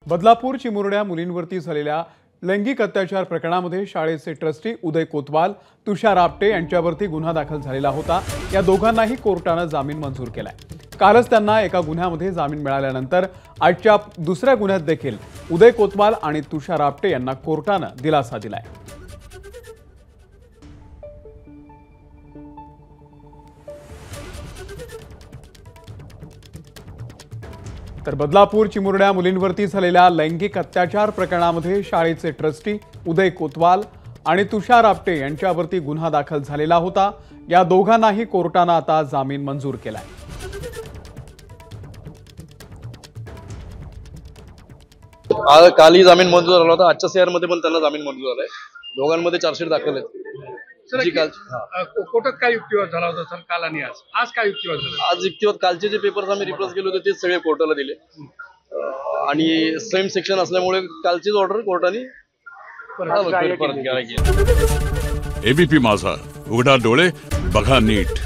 बदलापूर चिमुरड्या मुलींवरती झालेल्या लैंगिक अत्याचार प्रकरणामध्ये शाळेचे ट्रस्टी उदय कोतवाल, तुषार आपटे यांच्यावरती गुन्हा दाखल झालेला होता। या दोघांनाही कोर्टाने जामीन मंजूर केलाय। कालच त्यांना एका गुन्ह्यामध्ये जामीन मिळाल्यानंतर आजच्या दुसऱ्या गुन्ह्यात देखील उदय कोतवाल आणि तुषार आपटे यांना कोर्टाने दिलासा दिलाय। तर बदलापूर चिमुरड्या मुलींवरती झालेल्या लैंगिक अत्याचार प्रकरणामध्ये शाळेचे ट्रस्टी उदय कोतवाल आणि तुषार आपटे यांच्यावरती गुन्हा दाखल झालेला होता। या दोघांनाही कोर्टाने आता जामीन मंजूर केलाय। कालही जामीन मंजूर झाला होता। आजच्या सीआर मध्ये पण त्यांना जामीन मंजूर झालाय। दोघांमध्ये चार्जशीट दाखल आहे। कोर्टात काय युक्तिवाद झाला होता सर काल आणि आज काय युक्तिवाद झाला? आज युक्तिवाद कालचे जे पेपर्स आम्ही रिप्रेस केले होते ते सगळे कोर्टाला दिले आणि सेम सेक्शन असल्यामुळे कालचीच ऑर्डर कोर्टाने परत केली। एबीपी माझा, उघडा डोळे बघा नीट।